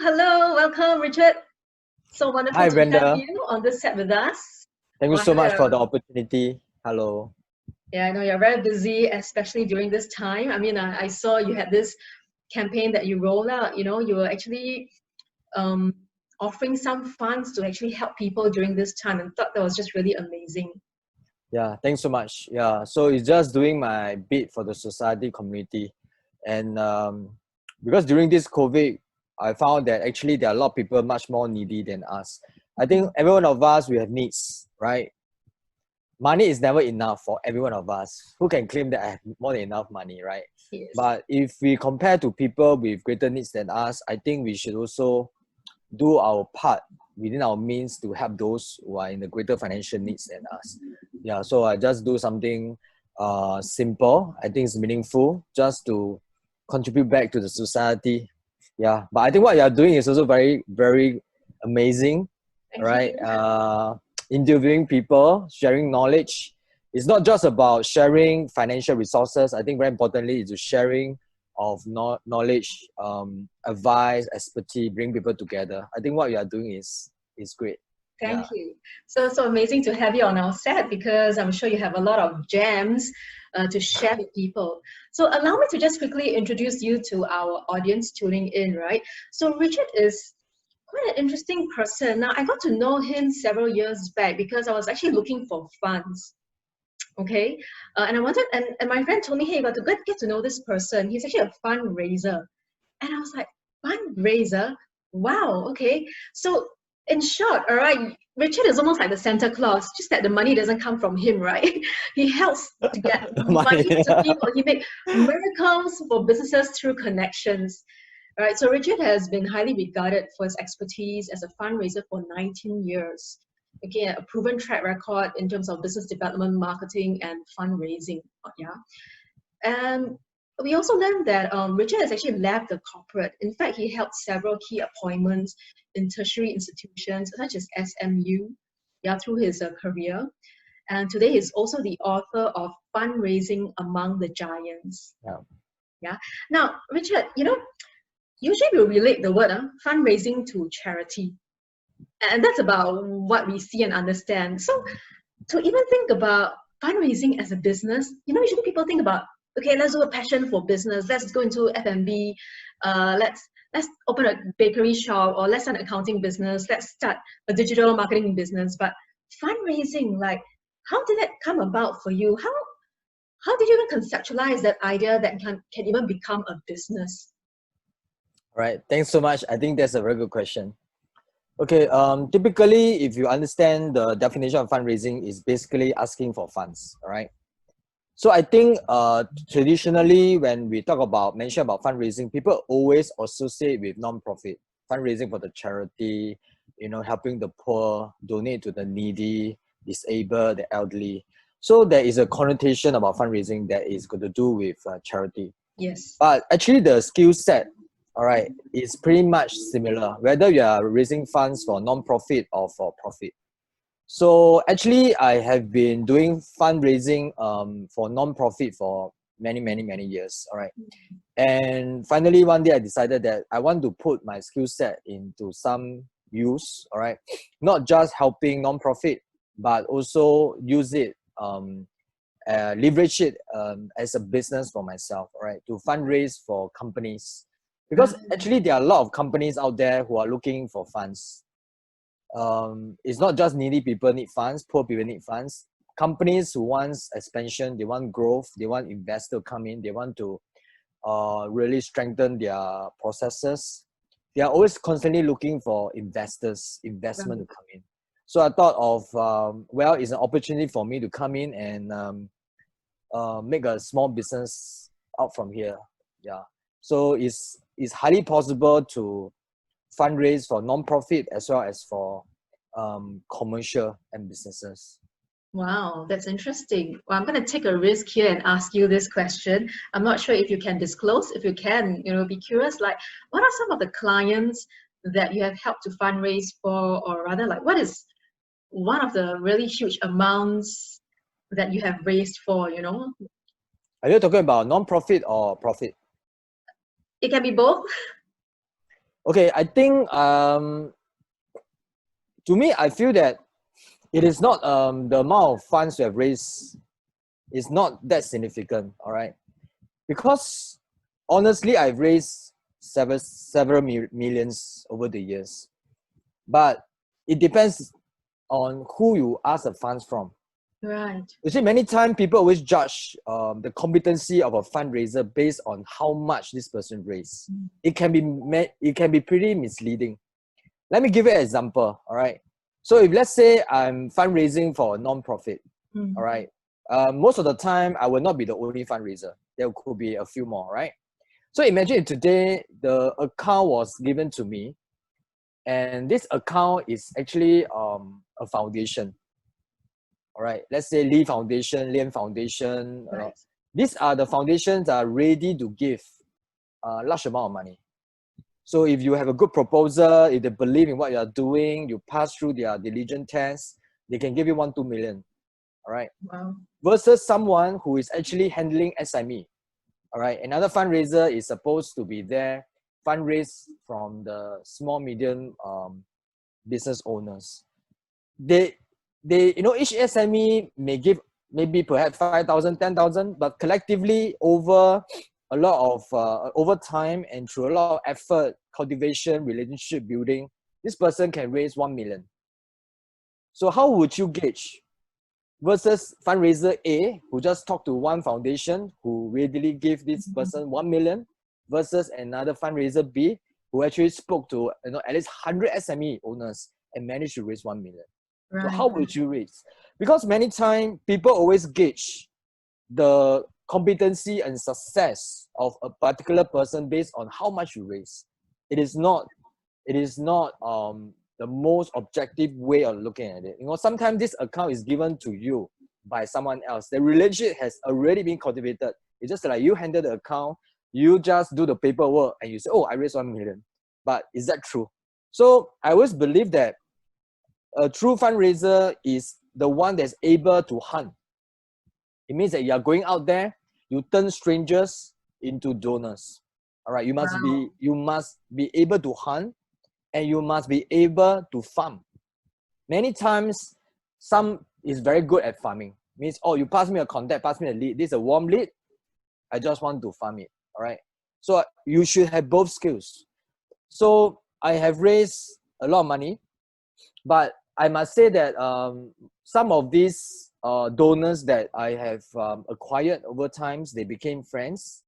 hello, welcome, Richard. So wonderful Hi, to have Brenda. you on this set with us. Thank you Well, I so know much for the you're, opportunity. Hello. yeah, I know you're very busy, especially during this time. I mean, I saw you had this campaign that you rolled out. You were actually um, offering some funds to actually help people during this time, and thought that was just really amazing. Yeah, thanks so much. Yeah, so it's just doing my bit for the society community. And because during this COVID, I found that actually there are a lot of people much more needy than us. I think every one of us, we have needs, right? Money is never enough for every one of us. Who can claim that I have more than enough money, right? Yes, But if we compare to people with greater needs than us, I think we should also do our part within our means to help those who are in the greater financial needs than us. Yeah, so I just do something simple. I think it's meaningful just to contribute back to the society. Yeah, but I think what you're doing is also very, very amazing, thank you. right? Interviewing people, sharing knowledge. It's not just about sharing financial resources. I think very importantly is the sharing of knowledge, advice, expertise, bring people together. I think what you are doing is great. Yeah. Thank you. So amazing to have you on our set because I'm sure you have a lot of gems to share with people. So allow me to just quickly introduce you to our audience tuning in, right? So Richard is quite an interesting person. Now, I got to know him several years back because I was actually looking for funds. Okay, and I wanted, and my friend told me, hey, you got to get to know this person. He's actually a fundraiser, and I was like, fundraiser? Wow, okay. So in short, all right, Richard is almost like the Santa Claus, just that the money doesn't come from him, right? He helps to get Money. money to people. He makes miracles for businesses through connections. All right, so Richard has been highly regarded for his expertise as a fundraiser for 19 years. Again, a proven track record in terms of business development, marketing, and fundraising. Yeah. And we also learned that Richard has actually left the corporate. In fact, he held several key appointments in tertiary institutions such as SMU, yeah, through his career. And today he's also the author of Fundraising Among the Giants. Yeah. Yeah. Now, Richard, usually we relate the word fundraising to charity. And that's about what we see and understand. So to even think about fundraising as a business, usually people think about, okay, let's do a passion for business. Let's go into F&B. Let's open a bakery shop, or let's start an accounting business. Let's start a digital marketing business. But fundraising, like, how did that come about for you? How did you even conceptualize that idea that can even become a business? All right. Thanks so much. I think that's a very good question. Okay. Typically, if you understand the definition of fundraising, is basically asking for funds. All right. So I think traditionally when we talk about mention about fundraising, people always associate with non-profit fundraising for the charity, helping the poor, donate to the needy, disabled, the elderly. So there is a connotation about fundraising that is going to do with charity. Yes. But actually the skill set, all right, is pretty much similar, whether you are raising funds for non-profit or for profit. So actually, I have been doing fundraising for non-profit for many, many, many years. All right. And finally, one day I decided that I want to put my skill set into some use. All right. Not just helping non-profit, but also use it, leverage it as a business for myself. All right. To fundraise for companies. Because actually, there are a lot of companies out there who are looking for funds. It's not just needy people need funds, poor people need funds. Companies who want expansion, they want growth, they want investor to come in, they want to really strengthen their processes. They are always constantly looking for investment to come in. So I thought of, it's an opportunity for me to come in and make a small business out from here. Yeah. So it's highly possible to fundraise for non-profit as well as for commercial and businesses. Wow, that's interesting. Well, I'm going to take a risk here and ask you this question. I'm not sure if you can disclose. If you can, be curious, like, what are some of the clients that you have helped to fundraise for, or rather, like, what is one of the really huge amounts that you have raised for, Are you talking about non-profit or profit? It can be both. Okay, I think to me, I feel that it is not the amount of funds you have raised is not that significant. All right, because honestly, I've raised several millions over the years, but it depends on who you ask the funds from. Right. You see, many times people always judge the competency of a fundraiser based on how much this person raised. It can be pretty misleading. Let me give you an example. All right. So if let's say I'm fundraising for a non-profit, all right. Most of the time I will not be the only fundraiser. There could be a few more, right? So imagine if today the account was given to me, and this account is actually a foundation. All right, let's say Lee Foundation, Lian Foundation. Right. These are the foundations that are ready to give a large amount of money. So if you have a good proposal, if they believe in what you are doing, you pass through their diligence test, they can give you 1-2 million. All right. Wow. Versus someone who is actually handling SME. All right. Another fundraiser is supposed to be there, fundraise from the small, medium business owners. They each SME may give maybe perhaps 5,000, 10,000, but collectively over a lot of over time and through a lot of effort, cultivation, relationship building, this person can raise 1 million. So how would you gauge versus fundraiser A, who just talked to one foundation who readily gave this person 1 million, versus another fundraiser B, who actually spoke to at least 100 SME owners and managed to raise 1 million. Right. So how would you raise? Because many times people always gauge the competency and success of a particular person based on how much you raise. It is not the most objective way of looking at it. Sometimes this account is given to you by someone else. The relationship has already been cultivated. It's just like you handle the account, you just do the paperwork and you say, oh, I raised 1 million. But is that true? So I always believe that a true fundraiser is the one that's able to hunt. It means that you are going out there, you turn strangers into donors. All right, you must be able to hunt, and you must be able to farm. Many times, some is very good at farming. Means, oh, you pass me a contact, pass me a lead. This is a warm lead. I just want to farm it. All right. So you should have both skills. So I have raised a lot of money, but I must say that some of these donors that I have acquired over times, they became friends.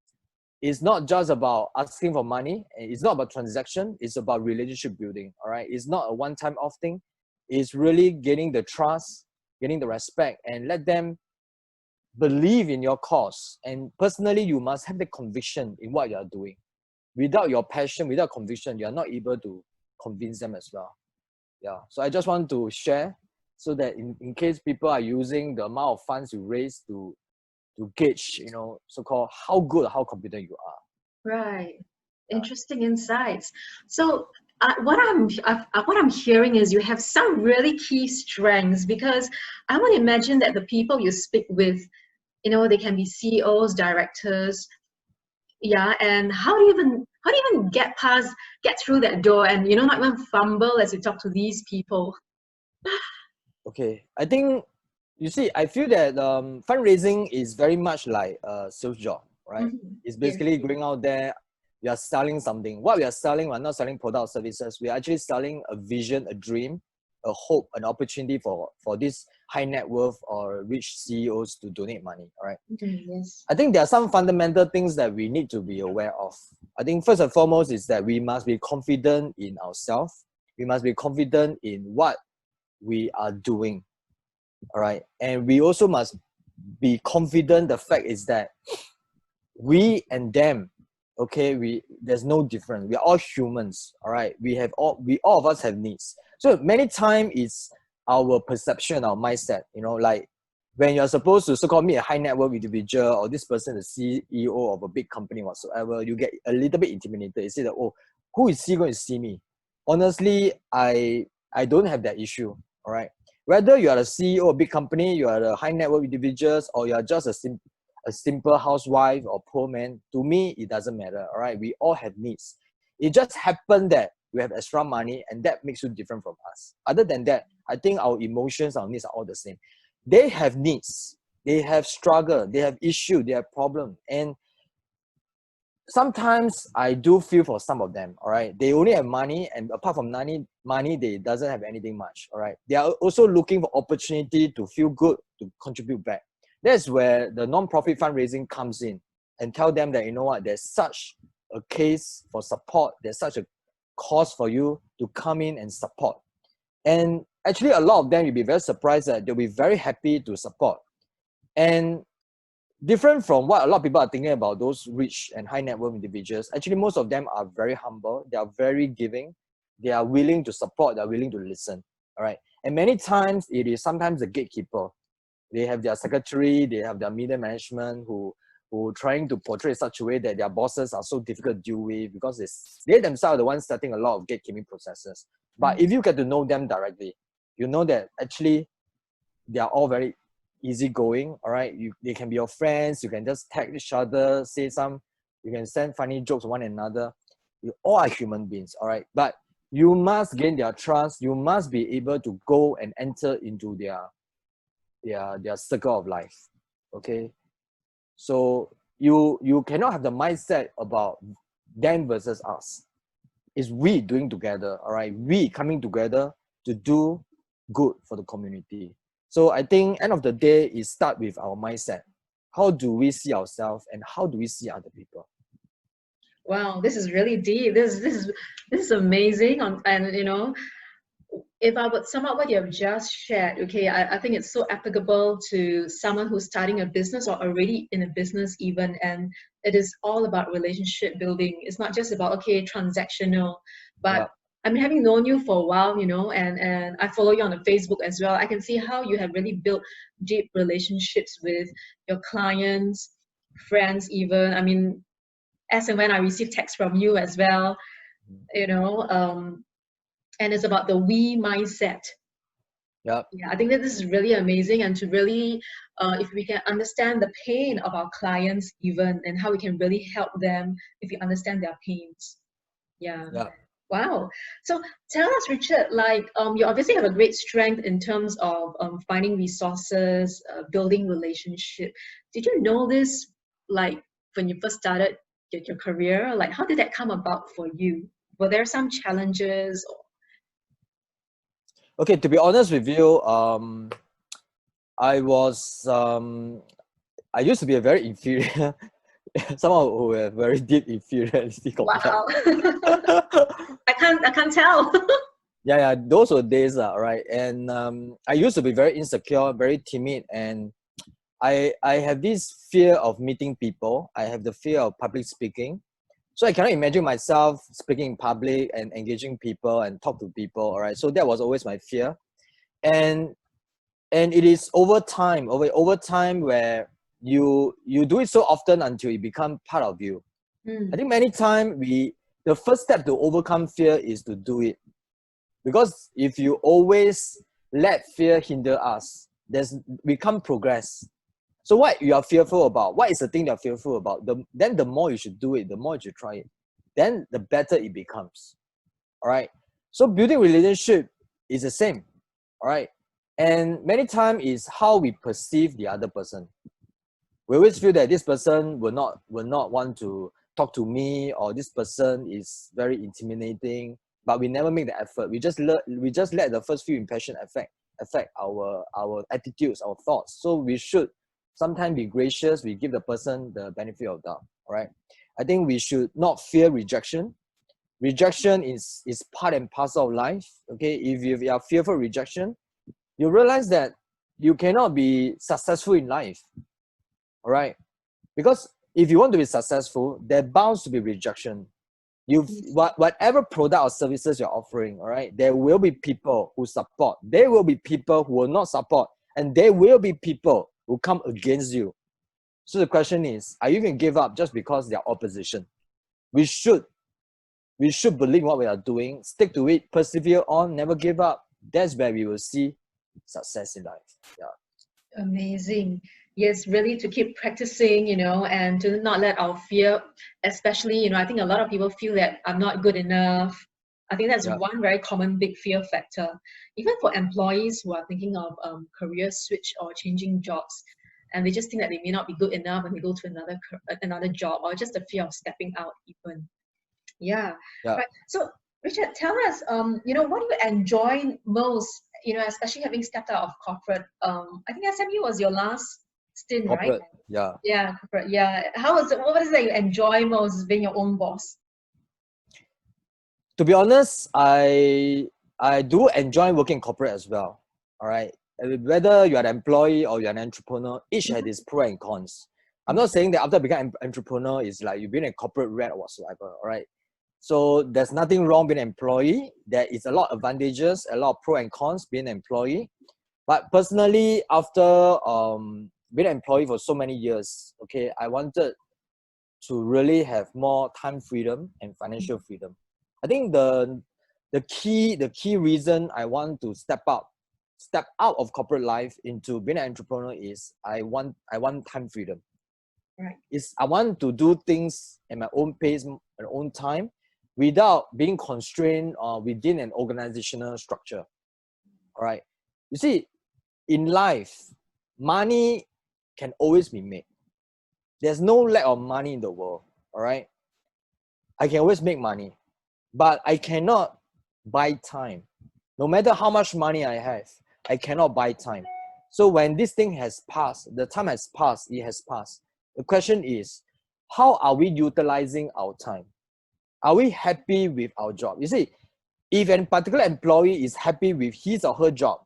It's not just about asking for money. It's not about transaction. It's about relationship building. All right. It's not a one-time off thing. It's really getting the trust, getting the respect, and let them believe in your cause. And personally, you must have the conviction in what you are doing. Without your passion, without conviction, you are not able to convince them as well. Yeah. So I just want to share so that in case people are using the amount of funds you raise to gauge, so-called how good, how competent you are. Right. Interesting insights. So what I'm hearing is you have some really key strengths, because I would imagine that the people you speak with, they can be CEOs, directors, yeah. And how do you even get through that door, and not even fumble as you talk to these people? Okay, I think you see, I feel that fundraising is very much like a sales job, right? It's basically Yes. going out there, we are selling something. What we are selling, we're not selling product or services. We are actually selling a vision, a dream, a hope, an opportunity for this high net worth or rich CEOs to donate money, all right? Yes. I think there are some fundamental things that we need to be aware of. I think first and foremost is that we must be confident in ourselves. We must be confident in what we are doing. All right. And we also must be confident. The fact is that we and them, okay, there's no difference. We are all humans. All right. We all of us have needs. So many times it's our perception, our mindset, like when you're supposed to so-called meet a high net worth individual, or this person is CEO of a big company whatsoever, you get a little bit intimidated. You say that, oh, who is he going to see me? Honestly, I don't have that issue. All right. Whether you are a CEO of a big company, you are a high net worth individuals, or you are just a simple housewife or poor man, to me, it doesn't matter. All right. We all have needs. It just happened that we have extra money and that makes you different from us. Other than that, I think our emotions, our needs are all the same. They have needs, they have struggle, they have issue, they have problem. And sometimes I do feel for some of them, all right? They only have money, and apart from money, they doesn't have anything much, all right? They are also looking for opportunity to feel good, to contribute back. That's where the non-profit fundraising comes in and tell them that, you know what, there's such a case for support, there's such a cause for you to come in and support. And actually, a lot of them will be very surprised that they'll be very happy to support. And different from what a lot of people are thinking about those rich and high net worth individuals, actually most of them are very humble, they are very giving, they are willing to support, they are willing to listen, all right? And many times it is sometimes the gatekeeper. They have their secretary, they have their media management who trying to portray such a way that their bosses are so difficult to deal with because they themselves are the ones setting a lot of gatekeeping processes. But if you get to know them directly, you know that actually they are all very easygoing, all right? They can be your friends, you can just tag each other, you can send funny jokes to one another. You all are human beings, all right? But you must gain their trust, you must be able to go and enter into their circle of life, okay? So you cannot have the mindset about them versus us. It's we doing together, all right? We coming together to do good for the community. So I think end of the day, it start with our mindset. How do we see ourselves and how do we see other people? Wow, this is really deep. This is amazing. And you know, if I would sum up what you have just shared, okay, I think it's so applicable to someone who's starting a business or already in a business even, and it is all about relationship building. It's not just about, okay, transactional, but Yeah. I mean, having known you for a while, you know, and I follow you on the Facebook as well, I can see how you have really built deep relationships with your clients, friends even. I mean, as and when I receive texts from you as well, you know, and it's about the we mindset. Yeah. Yeah, I think that this is really amazing, and to really, if we can understand the pain of our clients even, and how we can really help them if we understand their pains. Yeah. Yeah. Wow. So tell us, Richard, like you obviously have a great strength in terms of finding resources, building relationship. Did you know this, like when you first started your career? Like, how did that come about for you? Were there some challenges? Okay, to be honest with you, I was I used to be a very inferior someone who have very deep inferiority complex. Wow. I can't tell. Yeah, those were days, right? And I used to be very insecure, very timid, and I have this fear of meeting people. I have the fear of public speaking. So I cannot imagine myself speaking in public and engaging people and talk to people, all right? So that was always my fear. And it is over time where you do it so often until it become part of you. I think many times the first step to overcome fear is to do it. Because if you always let fear hinder us, we can't progress. So what you are fearful about, what is the thing you're fearful about, then the more you should do it, the more you should try it, then the better it becomes. All right. So building relationship is the same. All right. And many times is how we perceive the other person. We always feel that this person will not want to talk to me, or this person is very intimidating, but we never make the effort. We just let the first few impressions affect our attitudes, our thoughts. So we should sometimes be gracious. We give the person the benefit of doubt. All right. I think we should not fear rejection. Rejection is part and parcel of life. Okay. If you are fearful of rejection, you realize that you cannot be successful in life. All right. Because if you want to be successful, there bound to be rejection. Whatever product or services you're offering, all right, there will be people who support. There will be people who will not support. And there will be people who come against you. So the question is, are you going to give up just because they're opposition? We should believe what we are doing, stick to it, persevere on, never give up. That's where we will see success in life. Yeah. Amazing. Yes, really to keep practicing, and to not let our fear, especially, I think a lot of people feel that I'm not good enough. I think that's Yeah, one very common big fear factor. Even for employees who are thinking of career switch or changing jobs, and they just think that they may not be good enough when they go to another job, or just the fear of stepping out even. Yeah, yeah. right. So, Richard, tell us, what do you enjoy most? Especially having stepped out of corporate. I think SMU was your last stint, right? Corporate, yeah. Yeah, corporate. Yeah. How was it? What is it that you enjoy most being your own boss? To be honest, I do enjoy working corporate as well. All right. Whether you're an employee or you're an entrepreneur, each has Mhm. its pros and cons. I'm Yeah. not saying that after becoming an entrepreneur is like you've been a corporate rat or whatsoever. All right. So there's nothing wrong being an employee. There is a lot of advantages, a lot of pros and cons being an employee. But personally, after being an employee for so many years, okay, I wanted to really have more time freedom and financial freedom. I think the key reason I want to step out of corporate life into being an entrepreneur is I want time freedom. Right. Is I want to do things at my own pace, at my own time, without being constrained within an organizational structure. All right. You see, in life, money can always be made. There's no lack of money in the world. All right. I can always make money, but I cannot buy time. No matter how much money I have, I cannot buy time. So when this thing has passed, the time has passed, it has passed. The question is, how are we utilizing our time? Are we happy with our job? You see, if a particular employee is happy with his or her job,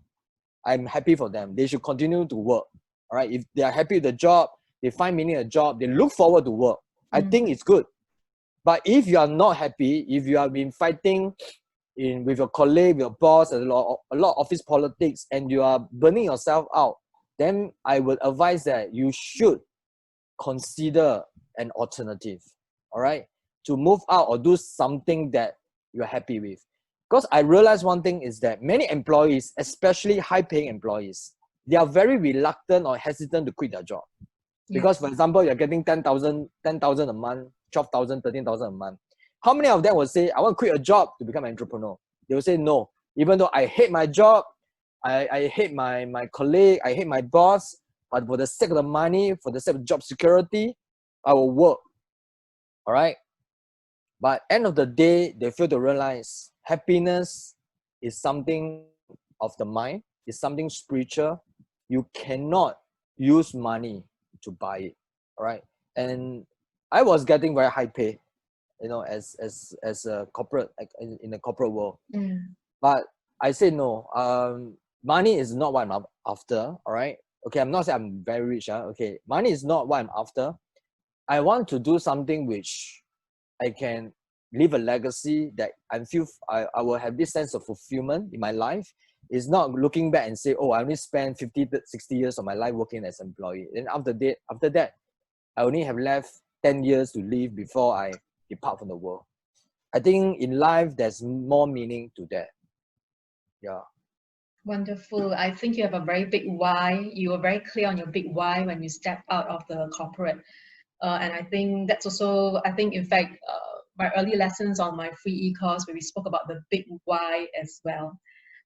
I'm happy for them. They should continue to work. All right. If they are happy with the job, they find meaning in the job, they look forward to work. I think it's good. But if you are not happy, if you have been fighting with your colleague, your boss, a lot of office politics, and you are burning yourself out, then I would advise that you should consider an alternative. All right, to move out or do something that you're happy with. Because I realize one thing is that many employees, especially high-paying employees, they are very reluctant or hesitant to quit their job. Yeah. Because, for example, you're getting 10,000 a month, 12,000, 13,000 a month. How many of them will say, I want to quit a job to become an entrepreneur? They will say no. Even though I hate my job, I hate my colleague, I hate my boss, but for the sake of the money, for the sake of job security, I will work. All right? But end of the day, they fail to realize happiness is something of the mind, is something spiritual. You cannot use money to buy it. All right. And I was getting very high pay, as a corporate, like in the corporate world. Mm. But I say no. Money is not what I'm after. All right. Okay, I'm not saying I'm very rich. Okay, money is not what I'm after. I want to do something which I can leave a legacy that I will have this sense of fulfillment in my life. It's not looking back and say, oh, I only spent 50 to 60 years of my life working as an employee. Then after that, I only have left 10 years to live before I depart from the world. I think in life, there's more meaning to that. Yeah. Wonderful. I think you have a very big why. You were very clear on your big why when you stepped out of the corporate. And I think that's also, I think, in fact, my early lessons on my free e-course where we spoke about the big why as well.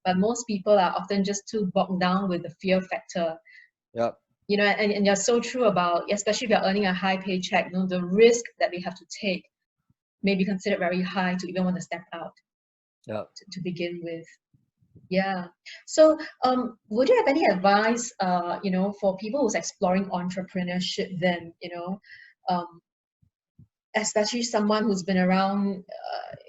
But most people are often just too bogged down with the fear factor. Yeah. And you're so true about, especially if you're earning a high paycheck, the risk that they have to take may be considered very high to even want to step out Yeah. to begin with. Yeah. So, would you have any advice, for people who's exploring entrepreneurship then, um, especially someone who's been around,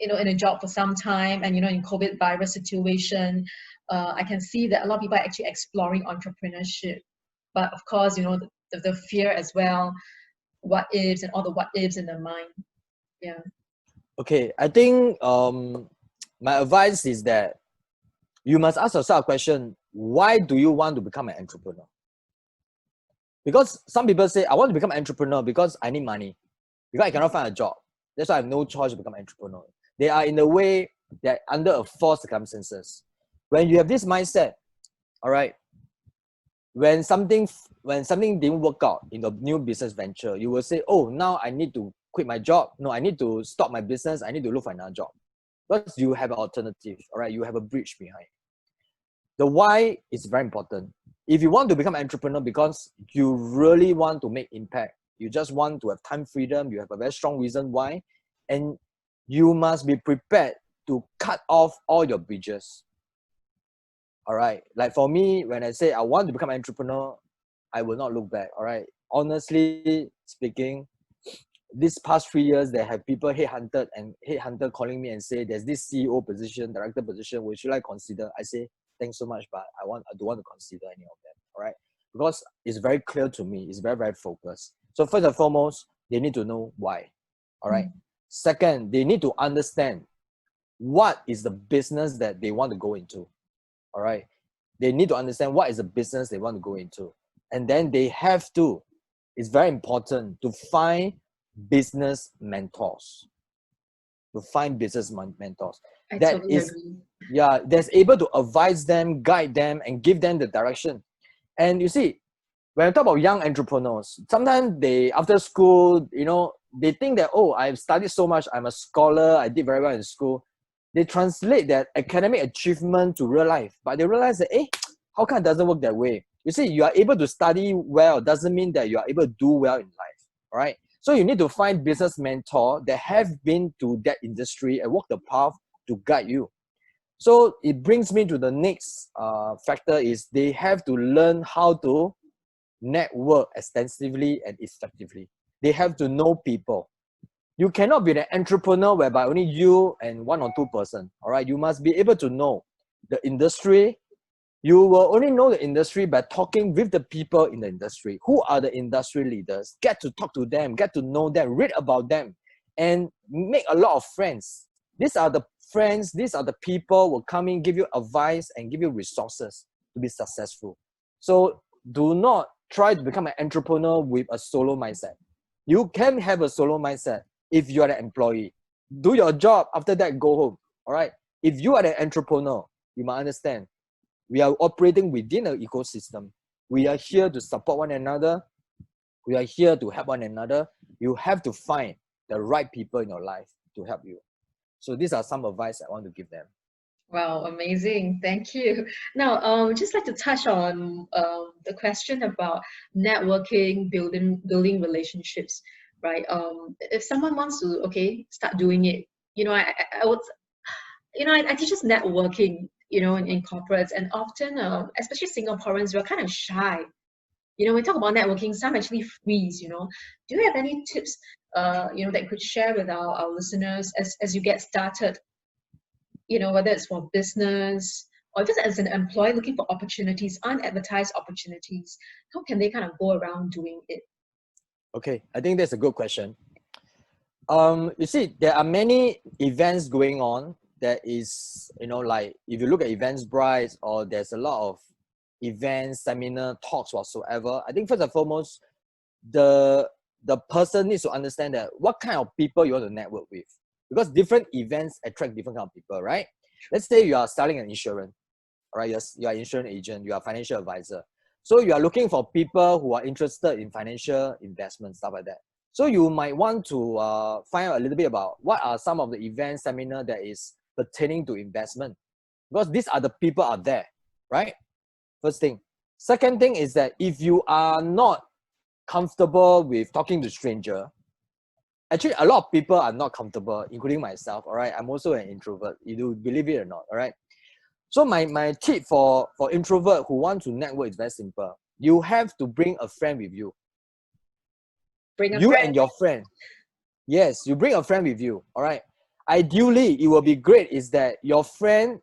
in a job for some time and, in COVID virus situation, I can see that a lot of people are actually exploring entrepreneurship. But of course, the fear as well, what ifs and all the what ifs in the mind. Yeah. Okay. I think my advice is that you must ask yourself a question: why do you want to become an entrepreneur? Because some people say, I want to become an entrepreneur because I need money, because I cannot find a job. That's why I have no choice to become an entrepreneur. They are in a way that under a false circumstances. When you have this mindset, all right, when something didn't work out in the new business venture, you will say, oh, now I need to quit my job. No, I need to stop my business. I need to look for another job. Because you have an alternative, all right? You have a bridge behind. The why is very important. If you want to become an entrepreneur because you really want to make impact, you just want to have time freedom, you have a very strong reason why, and you must be prepared to cut off all your bridges. All right. Like for me, when I say I want to become an entrepreneur, I will not look back. All right. Honestly speaking, these past 3 years, there have people headhunter calling me and say, there's this CEO position, director position, which should I consider? I say, thanks so much, but I don't want to consider any of them. All right. Because it's very clear to me. It's very, very focused. So first and foremost, they need to know why. All right. Second, they need to understand what is the business that they want to go into. All right. They need to understand what is the business they want to go into. And then they have to, it's very important to find business mentors. I That totally is, agree. yeah, that's able to advise them, guide them, and give them the direction. And you see, when I talk about young entrepreneurs, sometimes they, after school, they think that, oh, I've studied so much, I'm a scholar, I did very well in school. They translate that academic achievement to real life, but they realize that, how come it doesn't work that way? You see, you are able to study well doesn't mean that you are able to do well in life, all right? So you need to find business mentor that have been to that industry and walk the path to guide you. So it brings me to the next factor is they have to learn how to network extensively and effectively. They have to know people. You cannot be an entrepreneur whereby only you and one or two person, all right? You must be able to know the industry. You will only know the industry by talking with the people in the industry. Who are the industry leaders? Get to talk to them, get to know them, read about them, and make a lot of friends. These are the friends, these are the people who will come in, give you advice and give you resources to be successful. So do not try to become an entrepreneur with a solo mindset. You can have a solo mindset if you are an employee. Do your job, after that go home, all right? If you are an entrepreneur, you must understand, we are operating within an ecosystem. We are here to support one another. We are here to help one another. You have to find the right people in your life to help you. So these are some advice I want to give them. Wow, amazing. Thank you. Now, just like to touch on the question about networking, building relationships, right? If someone wants to, okay, start doing it, I would, I teach us networking, in corporates, and often, especially Singaporeans, we're kind of shy. When we talk about networking, some actually freeze, Do you have any tips, that you could share with our listeners as you get started? Whether it's for business or just as an employee looking for opportunities, unadvertised opportunities, how can they kind of go around doing it? Okay, I think that's a good question. You see, there are many events going on that is, like if you look at Eventbrite or there's a lot of events, seminar, talks whatsoever. I think first and foremost, the person needs to understand that what kind of people you want to network with. Because different events attract different kind of people, right? Let's say you are selling an insurance, all right? You are an insurance agent, you are a financial advisor. So you are looking for people who are interested in financial investment, stuff like that. So you might want to find out a little bit about what are some of the events, seminar that is pertaining to investment. Because these are the people are there, right? First thing. Second thing is that if you are not comfortable with talking to stranger, actually a lot of people are not comfortable, including myself, all right? I'm also an introvert, you believe it or not, all right? So my tip for introvert who want to network is very simple. You have to bring a friend with you. Bring a You friend. and your friend. Yes, you bring a friend with you, all right? Ideally, it will be great is that your friend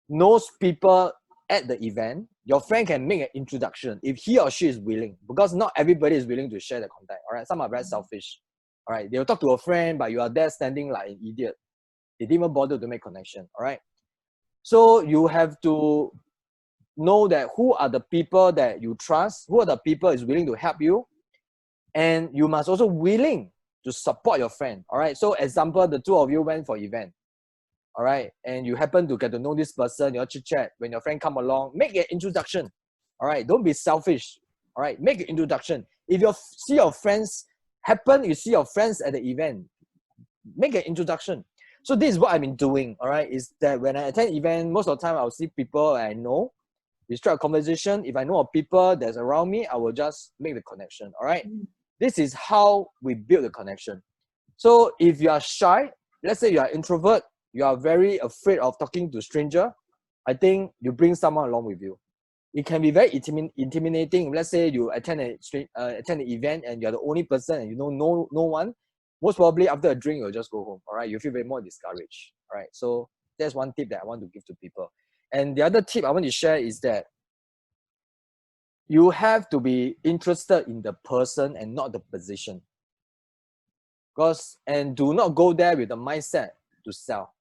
knows people at the event. Your friend can make an introduction if he or she is willing, because not everybody is willing to share the contact, all right? Some are very selfish, all right? They'll talk to a friend, but you are there standing like an idiot. They didn't even bother to make connection, all right? So you have to know that who are the people that you trust, who are the people is willing to help you, and you must also willing to support your friend, all right? So example, the two of you went for event, all right? And you happen to get to know this person, you chit chat, when your friend come along, make an introduction. All right, don't be selfish. All right, make an introduction. If you see your friends you see your friends at the event, make an introduction. So this is what I've been doing. All right, is that when I attend event, most of the time I'll see people I know. We strike a conversation. If I know of people that's around me, I will just make the connection. All right, this is how we build the connection. So if you are shy, let's say you are introvert, you are very afraid of talking to stranger, I think you bring someone along with you. It can be very intimidating. Let's say you attend an event and you're the only person and you know no one. Most probably after a drink, you'll just go home. All right, you feel very more discouraged. All right, so that's one tip that I want to give to people. And the other tip I want to share is that you have to be interested in the person and not the position. And do not go there with the mindset to sell.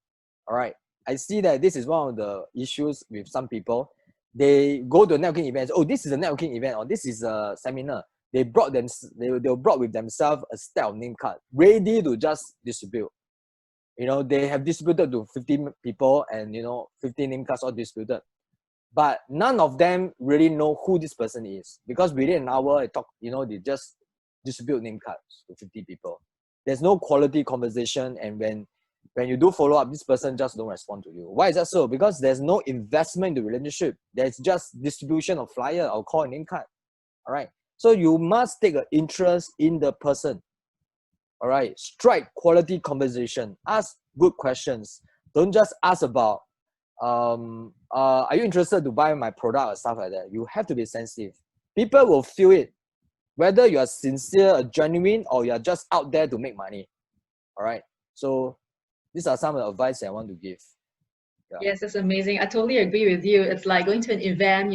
All right, I see that this is one of the issues with some people. They go to networking events. Oh, this is a networking event, or this is a seminar. They brought with themselves a stack of name card ready to just distribute. They have distributed to 50 people, and 50 name cards all distributed. But none of them really know who this person is, because within an hour, they just distribute name cards to 50 people. There's no quality conversation, and when you do follow up, this person just don't respond to you. Why is that so? Because there's no investment in the relationship. There's just distribution of flyer or call and name card. All right. So you must take an interest in the person. All right. Strike quality conversation. Ask good questions. Don't just ask about, are you interested to buy my product or stuff like that? You have to be sensitive. People will feel it, whether you are sincere, genuine, or you are just out there to make money. All right. So these are some of the advice I want to give. Yeah. Yes, that's amazing. I totally agree with you. It's like going to an event,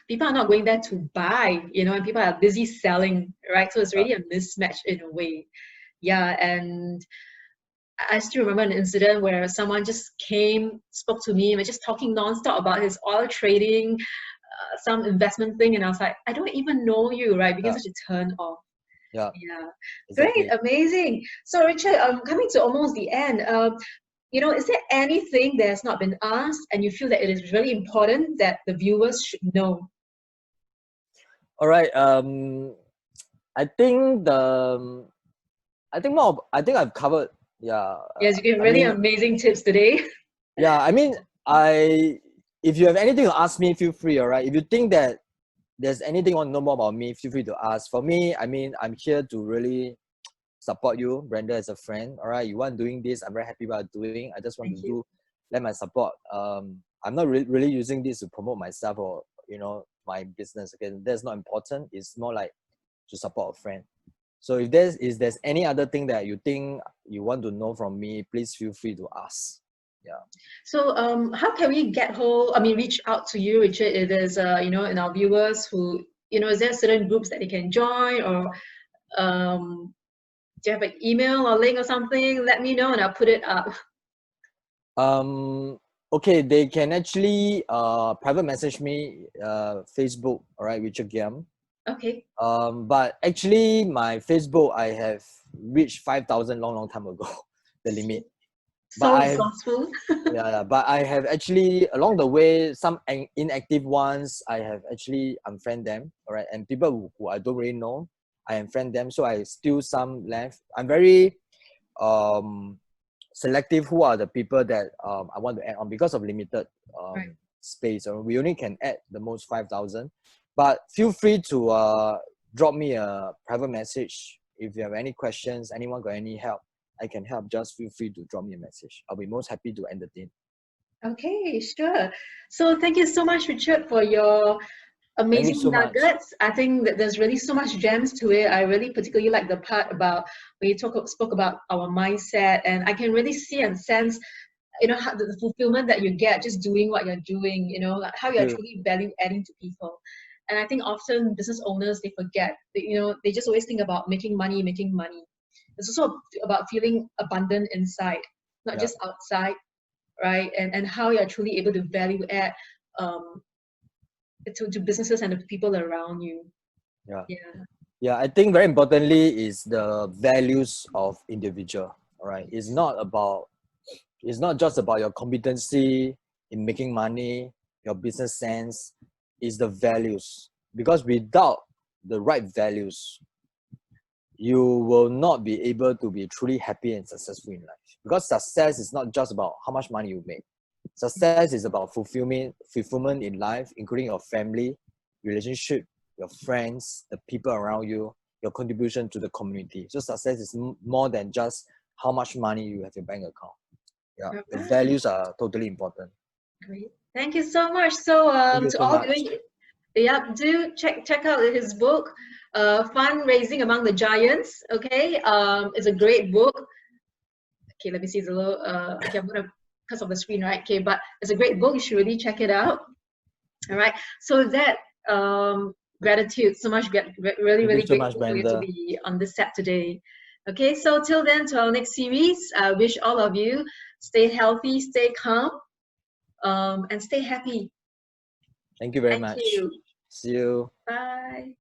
people are not going there to buy, and people are busy selling, right? So it's really a mismatch in a way. Yeah, and I still remember an incident where someone just came, spoke to me, and was just talking nonstop about his oil trading, some investment thing, and I was like, I don't even know you, right? Because such a turn off. Yeah. Yeah. Exactly. Great, amazing. So Richard, coming to almost the end, is there anything that's not been asked and you feel that it is really important that the viewers should know? All right. I think I've covered. Yeah. Yes, you gave I really mean, amazing tips today. yeah. I mean, if you have anything to ask me, feel free. All right. If you think that there's anything you want to know more about me, feel free to ask. For me, I mean, I'm here to really support you, Brenda, as a friend. All right. You want doing this, I'm very happy about doing. I just want Thank to you. let my support. I'm not really using this to promote myself or my business. Again, that's not important. It's more like to support a friend. So if there's any other thing that you think you want to know from me, please feel free to ask. Yeah. So, how can we reach out to you, Richard? If there's, in our viewers who, is there certain groups that they can join, or do you have an email or link or something? Let me know and I'll put it up. Okay, they can actually private message me Facebook, all right, Richard Giam. Okay. But actually my Facebook, I have reached 5,000 long time ago, the limit. But So I have resourceful. but I have actually along the way some inactive ones, I have actually unfriend them, all right, and people who I don't really know, I unfriend them, so I still some left. I'm very selective who are the people that I want to add on because of limited Right. space. We only can add the most 5,000. But feel free to drop me a private message if you have any questions. Anyone got any help I can help, just feel free to drop me a message. I'll be most happy to entertain. Okay, sure. So thank you so much, Richard, for your Thank you amazing so much. nuggets. I think that there's really so much gems to it. I really particularly like the part about when you spoke about our mindset, and I can really see and sense, how the fulfillment that you get just doing what you're doing. Like how you're You. truly value adding to people. And I think often business owners, they forget that, they just always think about making money, making money. It's also about feeling abundant inside, not Yeah. just outside, right? And how you're truly able to value add um, to businesses and the people around you. Yeah. Yeah. Yeah, I think very importantly is the values of individual. All right. It's not just about your competency in making money, your business sense. is the values. Because without the right values, you will not be able to be truly happy and successful in life. Because success is not just about how much money you make. Success is about fulfillment in life, including your family, relationship, your friends, the people around you, your contribution to the community. So success is more than just how much money you have in your bank account. Yeah, the Alright. values are totally important. Great. Thank you so much. So Thank you to so all much. doing, yeah, do check out his book, Fundraising Among the Giants. Okay, it's a great book. Okay, let me see. It's a little. Okay, I'm gonna because of the screen, right? Okay, but it's a great book. You should really check it out. All right. So that gratitude, so much really Thank you really so much, grateful for you to Brenda. be on this set today. Okay, so till then, to our next series, I wish all of you stay healthy, stay calm, and stay happy. Thank you very Thank much. you. See you. Bye.